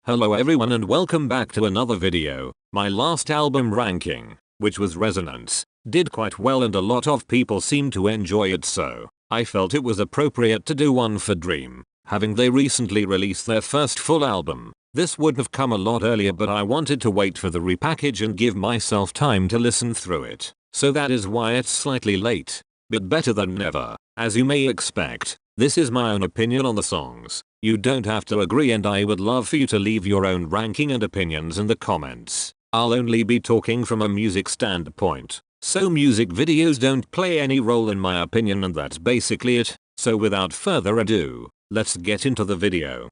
Hello everyone and welcome back to another video. My last album ranking, which was Resonance, did quite well and a lot of people seemed to enjoy it, so I felt it was appropriate to do one for Dream, having they recently released their first full album. This would have come a lot earlier, but I wanted to wait for the repackage and give myself time to listen through it, so that is why it's slightly late, but better than never. As you may expect, this is my own opinion on the songs. You don't have to agree, and I would love for you to leave your own ranking and opinions in the comments. I'll only be talking from a music standpoint, so music videos don't play any role in my opinion, and that's basically it. So without further ado, let's get into the video.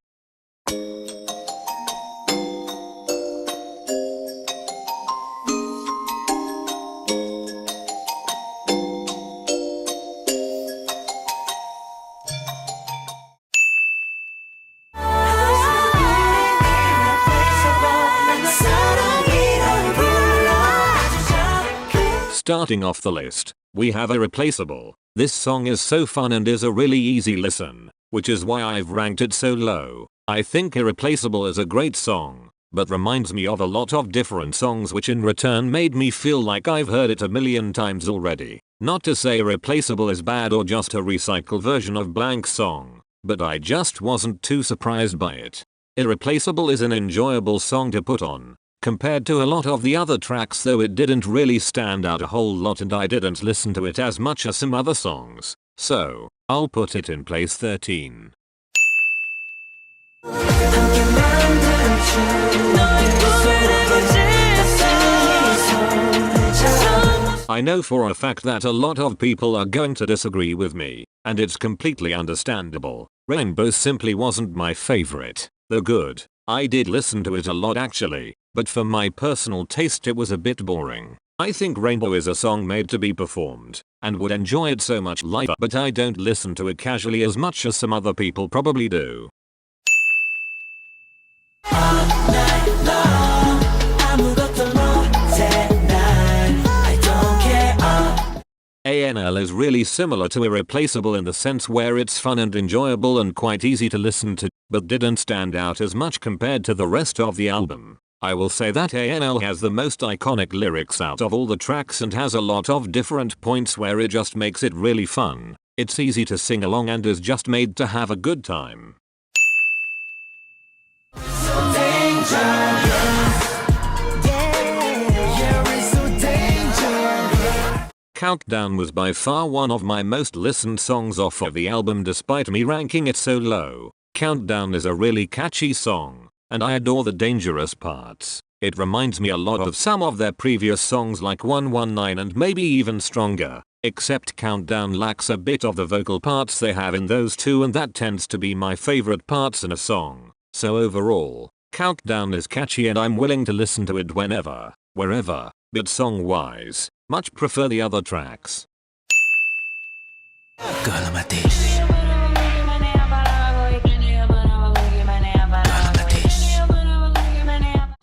Starting off the list, we have Irreplaceable. This song is so fun and is a really easy listen, which is why I've ranked it so low. I think Irreplaceable is a great song, but reminds me of a lot of different songs, which in return made me feel like I've heard it a million times already. Not to say Irreplaceable is bad or just a recycled version of blank song, but I just wasn't too surprised by it. Irreplaceable is an enjoyable song to put on. Compared to a lot of the other tracks, though, it didn't really stand out a whole lot and I didn't listen to it as much as some other songs, so I'll put it in place 13. I know for a fact that a lot of people are going to disagree with me, and it's completely understandable. Rainbow simply wasn't my favorite, though good. I did listen to it a lot actually, but for my personal taste it was a bit boring. I think Rainbow is a song made to be performed, and would enjoy it so much live, but I don't listen to it casually as much as some other people probably do. ANL is really similar to Irreplaceable in the sense where it's fun and enjoyable and quite easy to listen to, but didn't stand out as much compared to the rest of the album. I will say that ANL has the most iconic lyrics out of all the tracks and has a lot of different points where it just makes it really fun. It's easy to sing along and is just made to have a good time. Countdown was by far one of my most listened songs off of the album despite me ranking it so low. Countdown is a really catchy song, and I adore the dangerous parts. It reminds me a lot of some of their previous songs like 119 and maybe even Stronger, except Countdown lacks a bit of the vocal parts they have in those two, and that tends to be my favorite parts in a song. So overall, Countdown is catchy and I'm willing to listen to it whenever, wherever, but song wise, much prefer the other tracks.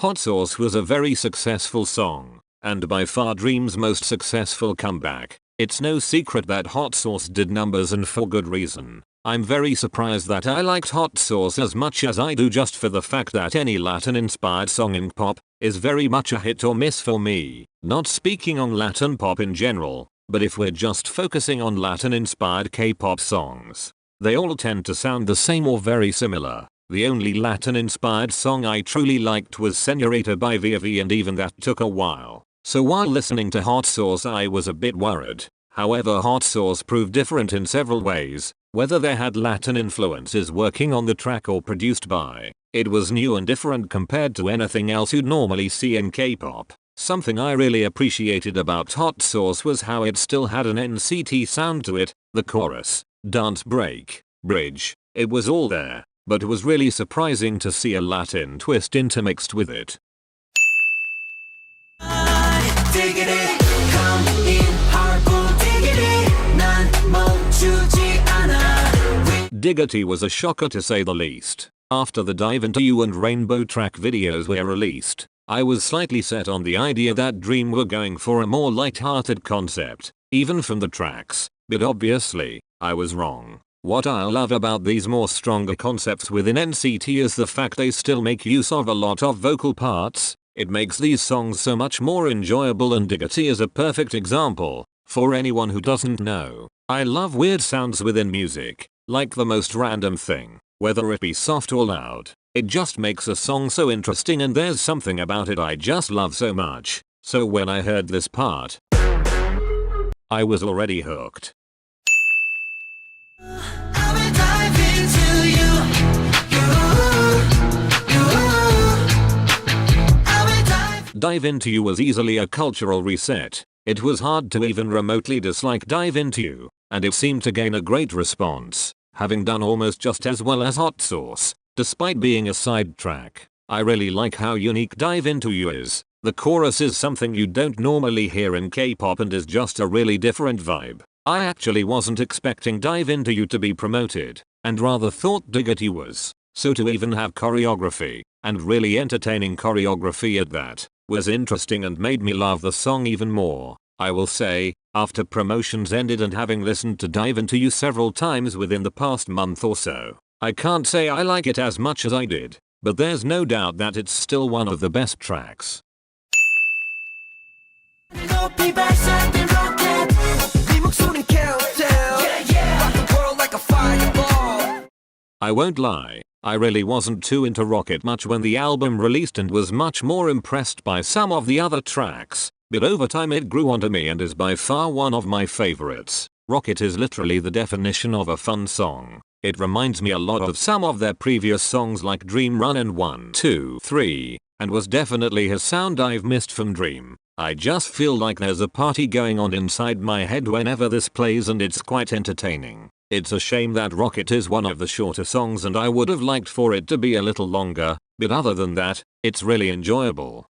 Hot Sauce was a very successful song, and by far Dream's most successful comeback. It's no secret that Hot Sauce did numbers, and for good reason. I'm very surprised that I liked Hot Sauce as much as I do, just for the fact that any Latin-inspired song in pop is very much a hit or miss for me. Not speaking on Latin pop in general, but if we're just focusing on Latin-inspired K-pop songs, they all tend to sound the same or very similar. The only Latin-inspired song I truly liked was Señorita by VV, and even that took a while. So while listening to Hot Sauce I was a bit worried. However, Hot Sauce proved different in several ways, whether they had Latin influences working on the track or produced by. It was new and different compared to anything else you'd normally see in K-pop. Something I really appreciated about Hot Sauce was how it still had an NCT sound to it. The chorus, dance break, bridge, it was all there, but it was really surprising to see a Latin twist intermixed with it. Diggity was a shocker to say the least. After the Dive Into You and Rainbow track videos were released, I was slightly set on the idea that Dream were going for a more light-hearted concept, even from the tracks, but obviously, I was wrong. What I love about these more stronger concepts within NCT is the fact they still make use of a lot of vocal parts. It makes these songs so much more enjoyable, and Diggity is a perfect example. For anyone who doesn't know, I love weird sounds within music, like the most random thing, whether it be soft or loud. It just makes a song so interesting, and there's something about it I just love so much. So when I heard this part, I was already hooked. Dive Into You was easily a cultural reset. It was hard to even remotely dislike Dive Into You, and it seemed to gain a great response, having done almost just as well as Hot Sauce, despite being a side track. I really like how unique Dive Into You is. The chorus is something you don't normally hear in K-pop and is just a really different vibe. I actually wasn't expecting Dive Into You to be promoted, and rather thought Diggity was. So to even have choreography, and really entertaining choreography at that, was interesting and made me love the song even more. I will say, after promotions ended and having listened to Dive Into You several times within the past month or so, I can't say I like it as much as I did, but there's no doubt that it's still one of the best tracks. I won't lie, I really wasn't too into Rocket much when the album released and was much more impressed by some of the other tracks, but over time it grew onto me and is by far one of my favorites. Rocket is literally the definition of a fun song. It reminds me a lot of some of their previous songs like Dream Run and 1, 2, 3, and was definitely a sound I've missed from Dream. I just feel like there's a party going on inside my head whenever this plays, and it's quite entertaining. It's a shame that Rocket is one of the shorter songs and I would have liked for it to be a little longer, but other than that, it's really enjoyable.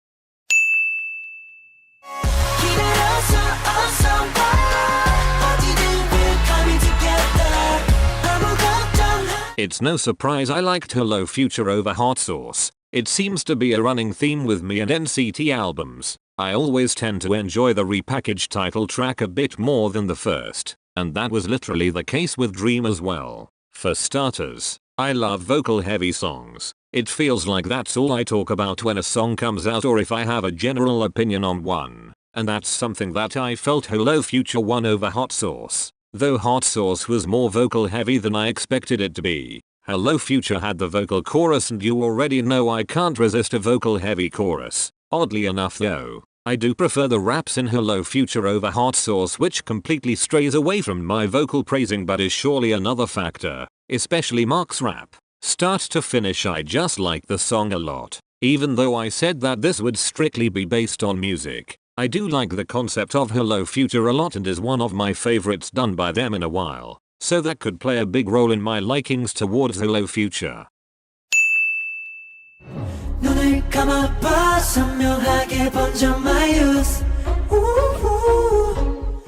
It's no surprise I liked Hello Future over Hot Sauce. It seems to be a running theme with me and NCT albums. I always tend to enjoy the repackaged title track a bit more than the first, and that was literally the case with Dream as well. For starters, I love vocal heavy songs. It feels like that's all I talk about when a song comes out, or if I have a general opinion on one, and that's something that I felt Hello Future won over Hot Sauce. Though Hot Sauce was more vocal heavy than I expected it to be, Hello Future had the vocal chorus, and you already know I can't resist a vocal heavy chorus. Oddly enough though, I do prefer the raps in Hello Future over Hot Sauce, which completely strays away from my vocal praising but is surely another factor, especially Mark's rap. Start to finish I just like the song a lot. Even though I said that this would strictly be based on music, I do like the concept of Hello Future a lot and is one of my favorites done by them in a while, so that could play a big role in my likings towards Hello Future.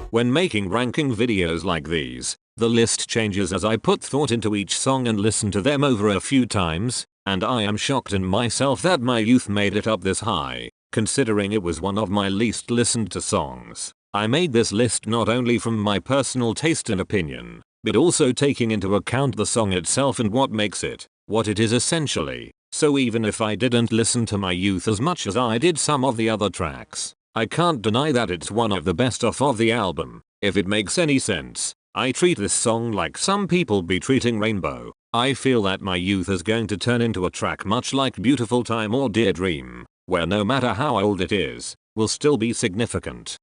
When making ranking videos like these, the list changes as I put thought into each song and listen to them over a few times, and I am shocked in myself that my youth made it up this high, considering it was one of my least listened to songs. I made this list not only from my personal taste and opinion, but also taking into account the song itself and what makes it what it is essentially. So even if I didn't listen to my youth as much as I did some of the other tracks, I can't deny that it's one of the best off of the album. If it makes any sense, I treat this song like some people be treating Rainbow. I feel that my youth is going to turn into a track much like Beautiful Time or Dear Dream, where no matter how old it is, will still be significant.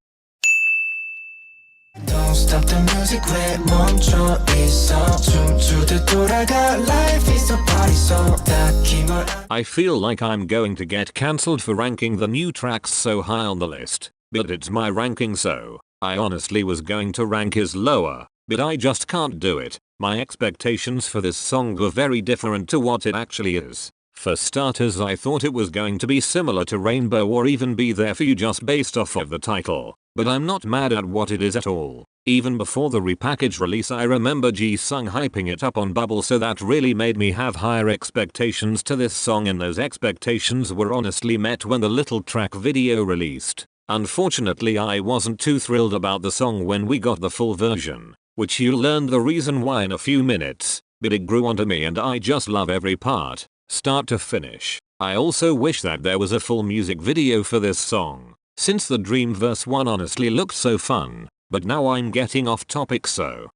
Don't stop the music, 왜 멈춰 있어 춤추듯 돌아가 life is a party so 딱히 뭘 I feel like I'm going to get cancelled for ranking the new tracks so high on the list, but it's my ranking, so I honestly was going to rank his lower, but I just can't do it. My expectations for this song were very different to what it actually is. For starters, I thought it was going to be similar to Rainbow or even Be There For You just based off of the title, but I'm not mad at what it is at all. Even before the repackaged release I remember Jisung hyping it up on Bubble, so that really made me have higher expectations to this song, and those expectations were honestly met when the little track video released. Unfortunately I wasn't too thrilled about the song when we got the full version. which you'll learn the reason why in a few minutes, but it grew onto me and I just love every part, start to finish. I also wish that there was a full music video for this song, since the Dream verse 1 honestly looked so fun, but now I'm getting off topic so.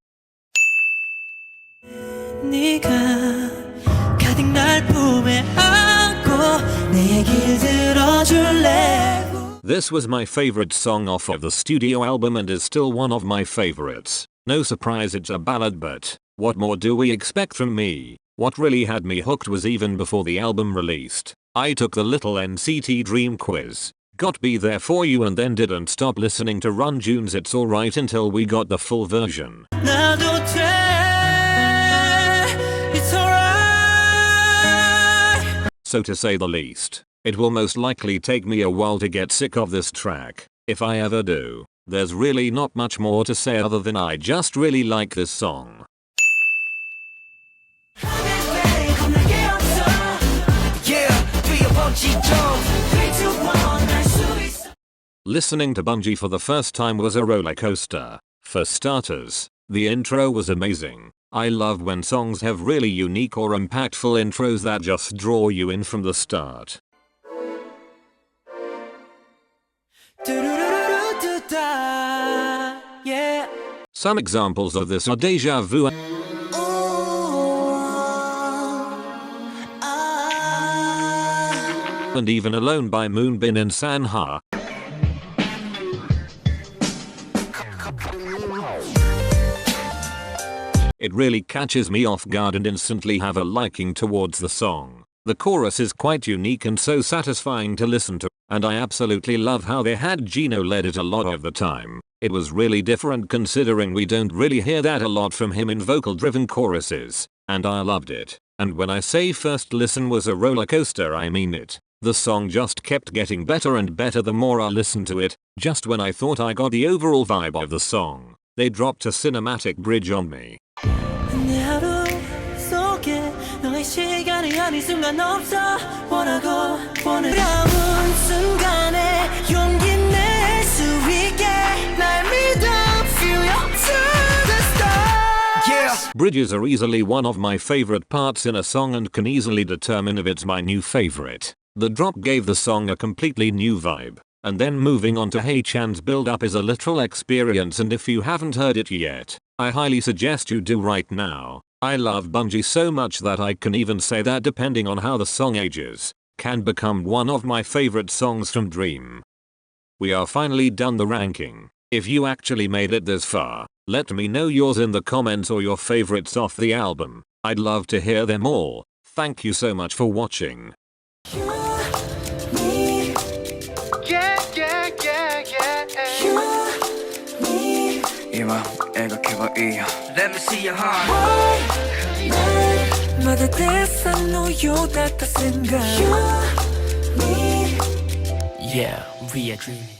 This was my favorite song off of the studio album and is still one of my favorites. No surprise it's a ballad, but what more do we expect from me? What really had me hooked was even before the album released, I took the little NCT Dream quiz, got Be There For You and then didn't stop listening to Run June's It's Alright until we got the full version. So to say the least, it will most likely take me a while to get sick of this track. If I ever do, there's really not much more to say other than I just really like this song. Listening to Bungie for the first time was a roller coaster. For starters, the intro was amazing. I love when songs have really unique or impactful intros that just draw you in from the start. Some examples of this are Deja Vu and even Alone by Moonbin and Sanha. It really catches me off guard and instantly have a liking towards the song. The chorus is quite unique and so satisfying to listen to, and I absolutely love how they had Gino lead it a lot of the time. It was really different considering we don't really hear that a lot from him in vocal-driven choruses, and I loved it. And when I say first listen was a roller coaster, I mean it. The song just kept getting better and better the more I listened to it. Just when I thought I got the overall vibe of the song, they dropped a cinematic bridge on me. Bridges are easily one of my favorite parts in a song and can easily determine if it's my new favorite. The drop gave the song a completely new vibe. And then moving on to Haechan's build up is a literal experience, and if you haven't heard it yet, I highly suggest you do right now. I love Bungie so much that I can even say that depending on how the song ages, can become one of my favorite songs from Dream. We are finally done the ranking. If you actually made it this far, let me know yours in the comments or your favorites off the album. I'd love to hear them all. Thank you so much for watching. Let me see your heart. Yeah, we are dreaming.